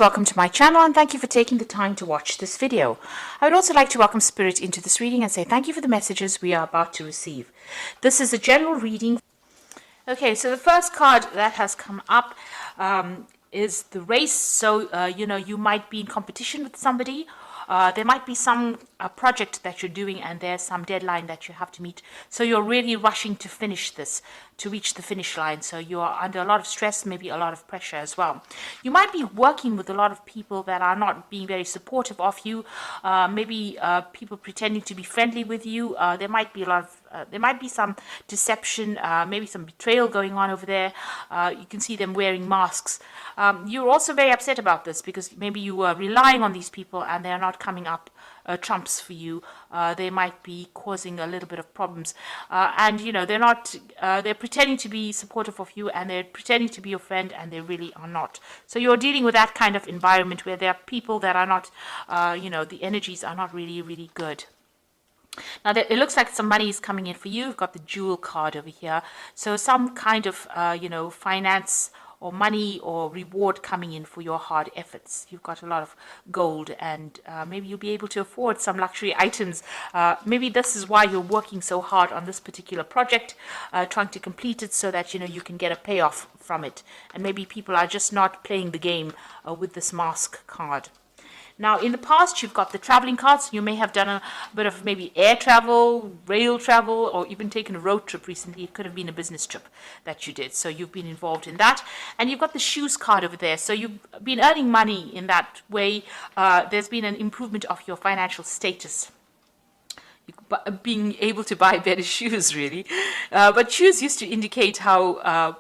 Welcome to my channel and thank you for taking the time to watch this video. I would also like to welcome Spirit into this reading and say thank you for the messages we are about to receive. This is a general reading. Okay, so the first card that has come up is the race. So, you might be in competition with somebody. There might be some project that you're doing and there's some deadline that you have to meet. So you're really rushing to finish this, to reach the finish line. So you are under a lot of stress, maybe a lot of pressure as well. You might be working with a lot of people that are not being very supportive of you. Maybe people pretending to be friendly with you. There might be there might be some deception, maybe some betrayal going on over there. You can see them wearing masks. You're also very upset about this because maybe you were relying on these people and they're not coming up trumps for you. They might be causing a little bit of problems, and they're pretending to be supportive of you and they're pretending to be your friend and they really are not. So you're dealing with that kind of environment where there are people that are not, the energies are not really good. Now, it looks like some money is coming in for you. You've got the Jewel card over here. So some kind of, finance or money or reward coming in for your hard efforts. You've got a lot of gold and maybe you'll be able to afford some luxury items. Maybe this is why you're working so hard on this particular project, trying to complete it so that, you can get a payoff from it. And maybe people are just not playing the game with this mask card. Now, in the past, you've got the traveling cards. You may have done a bit of maybe air travel, rail travel, or even taken a road trip recently. It could have been a business trip that you did. So you've been involved in that. And you've got the shoes card over there. So you've been earning money in that way. There's been an improvement of your financial status. Being able to buy better shoes, really. But shoes used to indicate how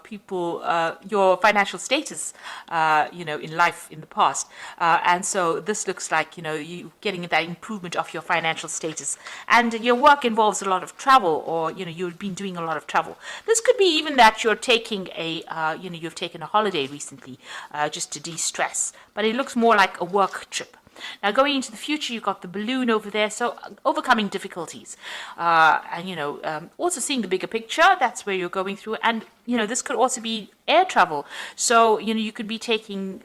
your financial status, in life in the past. And so this looks like, you getting that improvement of your financial status. And your work involves a lot of travel, or, you've been doing a lot of travel. This could be even that you're taking you've taken a holiday recently just to de-stress. But it looks more like a work trip. Now, going into the future, you've got the balloon over there, so overcoming difficulties. Also seeing the bigger picture, that's where you're going through. And, this could also be air travel. So, you could be taking,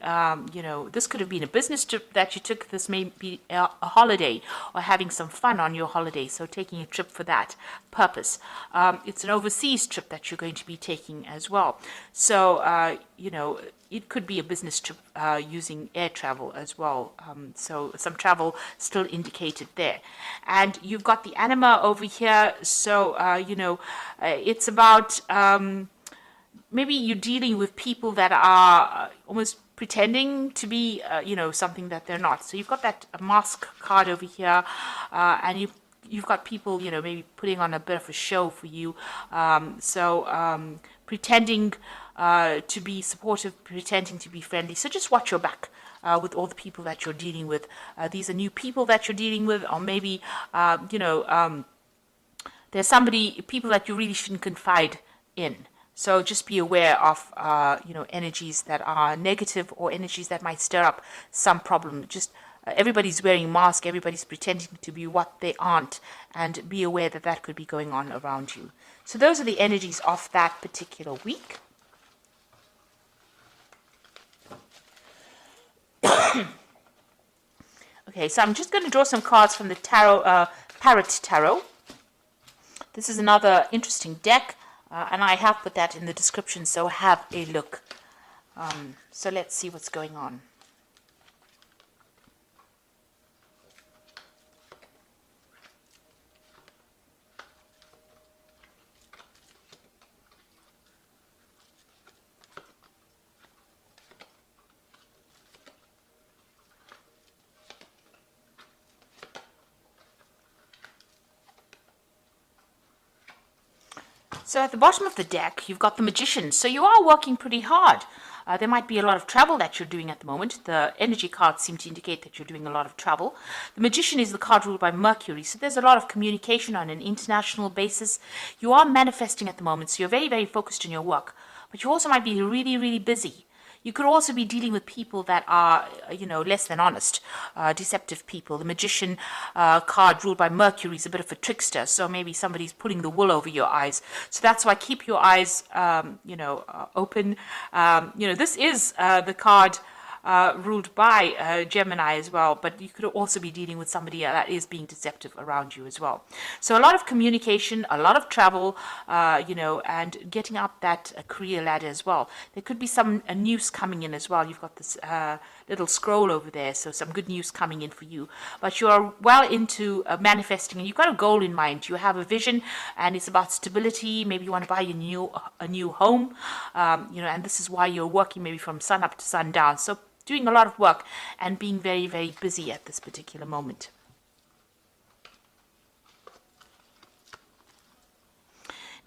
this could have been a business trip that you took. This may be a holiday or having some fun on your holiday. So taking a trip for that purpose. It's an overseas trip that you're going to be taking as well. So, it could be a business trip using air travel as well. So some travel still indicated there. And you've got the anima over here. So, it's about maybe you're dealing with people that are almost pretending to be, something that they're not. So you've got that mask card over here, and you've got people, maybe putting on a bit of a show for you. Pretending to be supportive, pretending to be friendly. So just watch your back with all the people that you're dealing with. These are new people that you're dealing with, or maybe, there's people that you really shouldn't confide in. So just be aware of, energies that are negative or energies that might stir up some problem. Just everybody's wearing masks, everybody's pretending to be what they aren't, and be aware that that could be going on around you. So those are the energies of that particular week. Okay, so I'm just going to draw some cards from the tarot, Parrot Tarot. This is another interesting deck, and I have put that in the description, so have a look. So let's see what's going on. So at the bottom of the deck, you've got the Magician. So you are working pretty hard. There might be a lot of travel that you're doing at the moment. The energy cards seem to indicate that you're doing a lot of travel. The Magician is the card ruled by Mercury. So there's a lot of communication on an international basis. You are manifesting at the moment. So you're very, very focused on your work. But you also might be really busy. You could also be dealing with people that are, less than honest, deceptive people. The Magician card ruled by Mercury is a bit of a trickster, so maybe somebody's pulling the wool over your eyes. So that's why keep your eyes, open. This is the card ruled by Gemini as well, but you could also be dealing with somebody that is being deceptive around you as well. So a lot of communication, a lot of travel, and getting up that career ladder as well. There could be some news coming in as well. You've got this little scroll over there, so some good news coming in for you. But you are well into manifesting, and you've got a goal in mind. You have a vision, and it's about stability. Maybe you want to buy a new home, and this is why you're working maybe from sun up to sundown. So doing a lot of work and being very, very busy at this particular moment.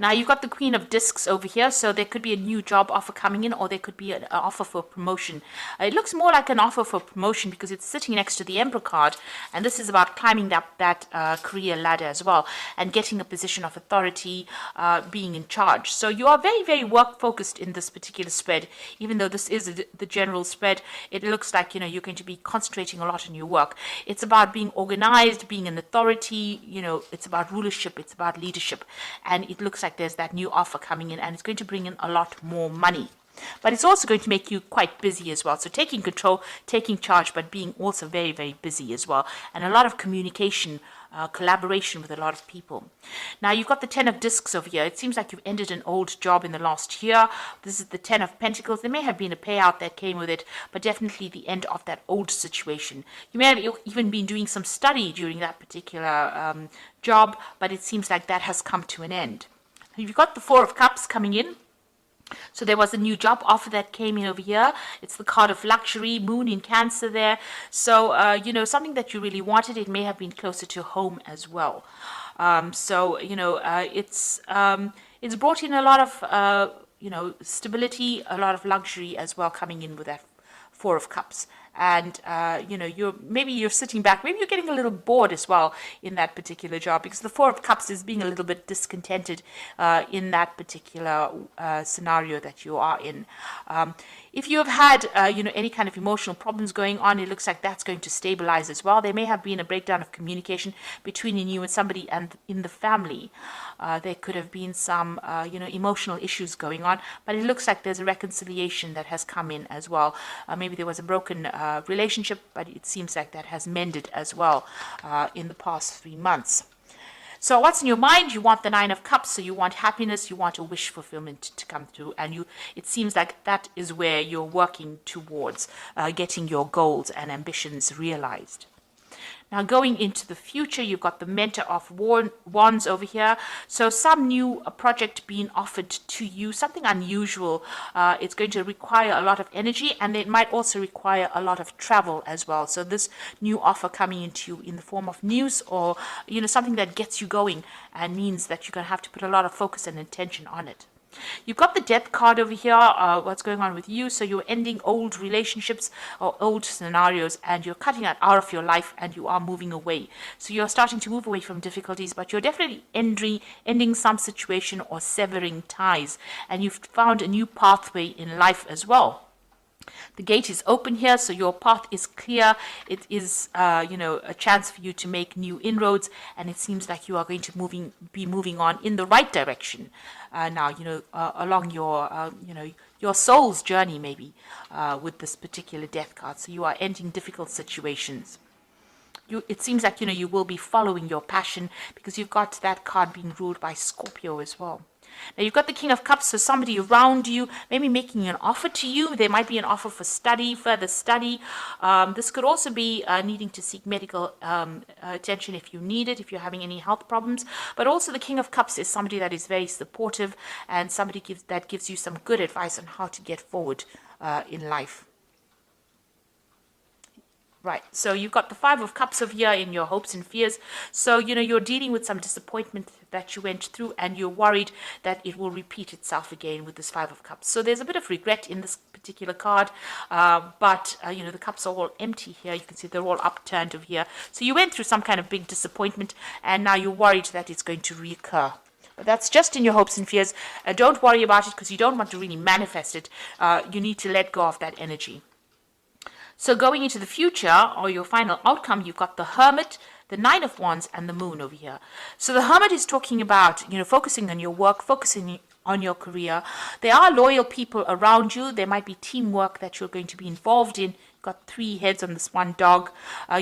Now you've got the Queen of Discs over here, so there could be a new job offer coming in, or there could be an offer for promotion. It looks more like an offer for promotion because it's sitting next to the Emperor card, and this is about climbing up that career ladder as well, and getting a position of authority, being in charge. So you are very, very work focused in this particular spread. Even though this is the general spread, it looks like you're going to be concentrating a lot on your work. It's about being organized, being an authority. It's about rulership, it's about leadership, and it looks like there's that new offer coming in, and it's going to bring in a lot more money. But it's also going to make you quite busy as well. So taking control, taking charge, but being also very, very busy as well. And a lot of communication, collaboration with a lot of people. Now you've got the 10 of Discs over here. It seems like you've ended an old job in the last year. This is the 10 of Pentacles. There may have been a payout that came with it, but definitely the end of that old situation. You may have even been doing some study during that particular job, but it seems like that has come to an end. You've got the 4 of Cups coming in. So there was a new job offer that came in over here. It's the card of luxury, moon in Cancer there. So, something that you really wanted. It may have been closer to home as well. It's brought in a lot of, stability, a lot of luxury as well coming in with that 4 of Cups. And, you're sitting back, maybe you're getting a little bored as well in that particular job, because the 4 of Cups is being a little bit discontented in that particular scenario that you are in. If you have had, any kind of emotional problems going on, it looks like that's going to stabilize as well. There may have been a breakdown of communication between you and somebody and in the family. There could have been some, emotional issues going on, but it looks like there's a reconciliation that has come in as well. Maybe there was a broken relationship, but it seems like that has mended as well in the past 3 months. So what's in your mind? You want the 9 of Cups, so you want happiness, you want a wish fulfillment to come through, and it seems like that is where you're working towards getting your goals and ambitions realized. Now going into the future, you've got the Mentor of Wands over here. So some new project being offered to you, something unusual. It's going to require a lot of energy, and it might also require a lot of travel as well. So this new offer coming into you in the form of news, or something that gets you going and means that you're going to have to put a lot of focus and attention on it. You've got the Death card over here, what's going on with you. So you're ending old relationships or old scenarios, and you're cutting that out of your life, and you are moving away. So you're starting to move away from difficulties, but you're definitely ending some situation or severing ties, and you've found a new pathway in life as well. The gate is open here, so your path is clear. It is, a chance for you to make new inroads, and it seems like you are going to be moving on in the right direction now. Along your soul's journey, maybe with this particular Death card. So you are ending difficult situations. It seems like you will be following your passion, because you've got that card being ruled by Scorpio as well. Now you've got the King of Cups, so somebody around you maybe making an offer to you. There might be an offer for further study. This could also be needing to seek medical attention if you need it, if you're having any health problems. But also the King of Cups is somebody that is very supportive, and somebody that gives you some good advice on how to get forward in life. Right, so you've got the 5 of Cups over here in your hopes and fears. So, you're dealing with some disappointment that you went through, and you're worried that it will repeat itself again with this 5 of Cups. So there's a bit of regret in this particular card, but the cups are all empty here. You can see they're all upturned over here. So you went through some kind of big disappointment, and now you're worried that it's going to reoccur. But that's just in your hopes and fears. Don't worry about it, because you don't want to really manifest it. You need to let go of that energy. So going into the future, or your final outcome, you've got the Hermit, the 9 of Wands, and the Moon over here. So the Hermit is talking about, focusing on your work, focusing on your career. There are loyal people around you. There might be teamwork that you're going to be involved in got 3 heads on this one dog.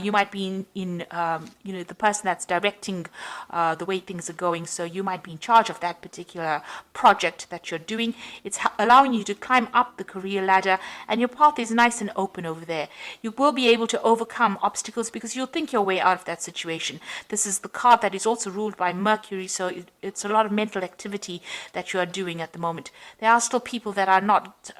You might be the person that's directing the way things are going. So you might be in charge of that particular project that you're doing. It's allowing you to climb up the career ladder, and your path is nice and open over there. You will be able to overcome obstacles because you'll think your way out of that situation. This is the card that is also ruled by Mercury, so it's a lot of mental activity that you are doing at the moment. There are still people that are not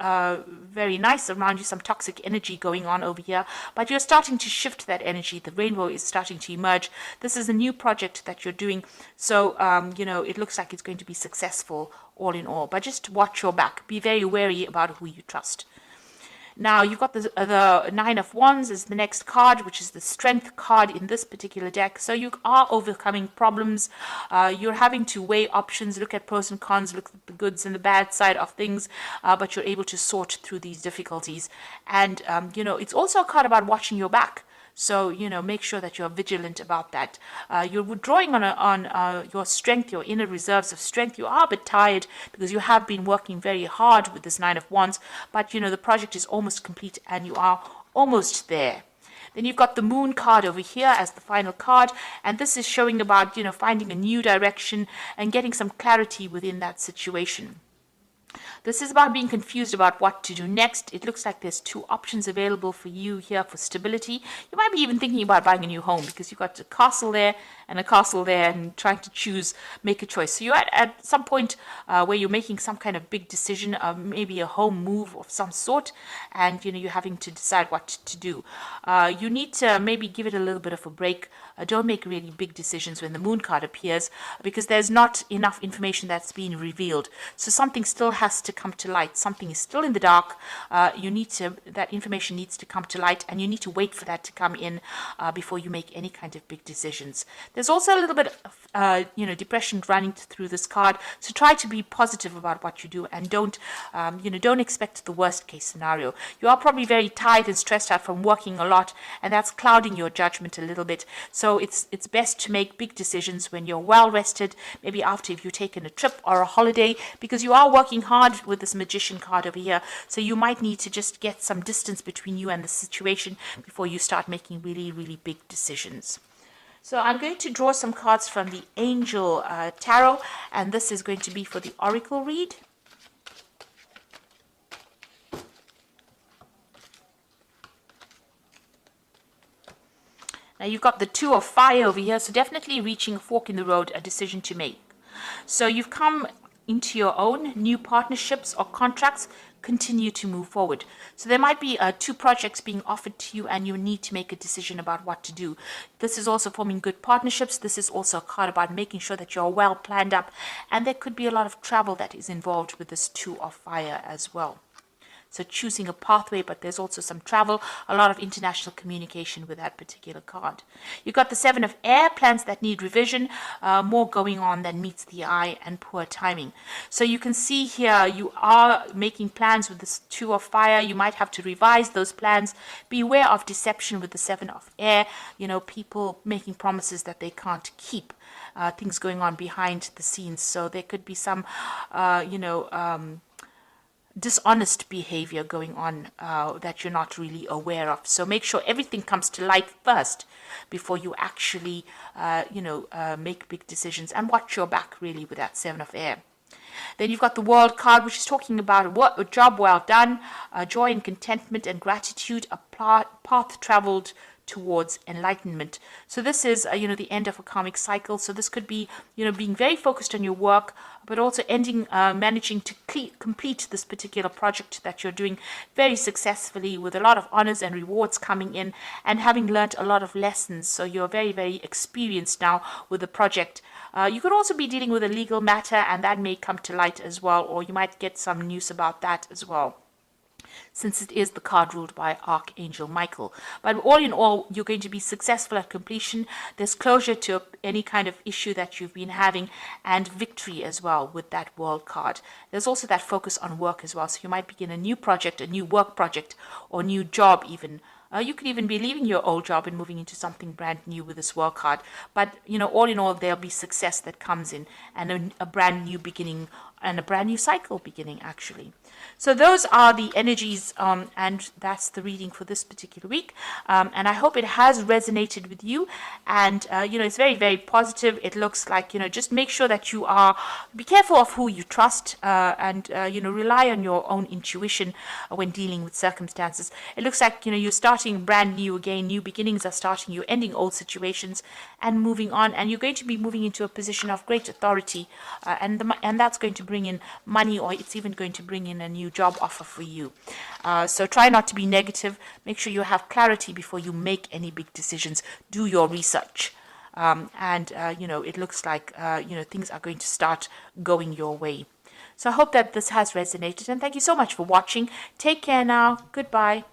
very nice around you, some toxic energy going on over here, but you're starting to shift that energy. The rainbow is starting to emerge. This is a new project that you're doing, so it looks like it's going to be successful all in all, but just watch your back. Be very wary about who you trust. Now, you've got the Nine of Wands is the next card, which is the Strength card in this particular deck. So you are overcoming problems. You're having to weigh options, look at pros and cons, look at the goods and the bad side of things, but you're able to sort through these difficulties. And, it's also a card about watching your back. So, make sure that you're vigilant about that. You're withdrawing on your strength, your inner reserves of strength. You are a bit tired because you have been working very hard with this Nine of Wands, but, the project is almost complete and you are almost there. Then you've got the Moon card over here as the final card, and this is showing about, finding a new direction and getting some clarity within that situation. This is about being confused about what to do next. It looks like there's 2 options available for you here for stability. You might be even thinking about buying a new home because you've got a castle there and a castle there and trying to make a choice. So you're at some point where you're making some kind of big decision, maybe a home move of some sort, and you're having to decide what to do. You need to maybe give it a little bit of a break. Don't make really big decisions when the Moon card appears because there's not enough information that's being revealed. So something still has to come to light. Something is still in the dark. That information needs to come to light, and you need to wait for that to come in before you make any kind of big decisions. There's also a little bit of depression running through this card. So try to be positive about what you do, and don't expect the worst case scenario. You are probably very tired and stressed out from working a lot, and that's clouding your judgment a little bit. So it's best to make big decisions when you're well rested, maybe after if you've taken a trip or a holiday, because you are working hard with this Magician card over here. So you might need to just get some distance between you and the situation before you start making really, really big decisions. So I'm going to draw some cards from the Angel Tarot, and this is going to be for the Oracle read. Now you've got the Two of Fire over here, so definitely reaching a fork in the road, a decision to make. So you've come into your own, new partnerships or contracts continue to move forward. So there might be 2 projects being offered to you and you need to make a decision about what to do. This is also forming good partnerships. This is also a card about making sure that you're well planned up, and there could be a lot of travel that is involved with this Two of Fire as well. So choosing a pathway, but there's also some travel, a lot of international communication with that particular card. You've got the Seven of Air, plans that need revision, more going on than meets the eye, and poor timing. So you can see here you are making plans with this Two of Fire. You might have to revise those plans. Beware of deception with the Seven of Air. People making promises that they can't keep. Things going on behind the scenes. So there could be some, dishonest behavior going on that you're not really aware of. So make sure everything comes to light first before you actually, make big decisions, and watch your back really with that Seven of Air. Then you've got the World card, which is talking about a job well done, joy and contentment and gratitude, a path traveled towards enlightenment. So this is, the end of a karmic cycle. So this could be, being very focused on your work, but also managing to complete this particular project that you're doing very successfully with a lot of honors and rewards coming in, and having learned a lot of lessons. So you're very, very experienced now with the project. You could also be dealing with a legal matter, and that may come to light as well, or you might get some news about that as well, since it is the card ruled by Archangel Michael. But all in all, you're going to be successful at completion. There's closure to any kind of issue that you've been having, and victory as well with that World card. There's also that focus on work as well. So you might begin a new project, a new work project, or new job even. You could even be leaving your old job and moving into something brand new with this World card. But, all in all, there'll be success that comes in, and a brand new beginning and a brand new cycle beginning, actually. So those are the energies, and that's the reading for this particular week. And I hope it has resonated with you. And, it's very, very positive. It looks like, just make sure that be careful of who you trust, and, rely on your own intuition when dealing with circumstances. It looks like, you're starting brand new again. New beginnings are starting. You're ending old situations and moving on. And you're going to be moving into a position of great authority, and that's going to bring in money, or it's even going to bring in a new job offer for you. So try not to be negative. Make sure you have clarity before you make any big decisions. Do your research. It looks like, things are going to start going your way. So I hope that this has resonated, and thank you so much for watching. Take care now. Goodbye.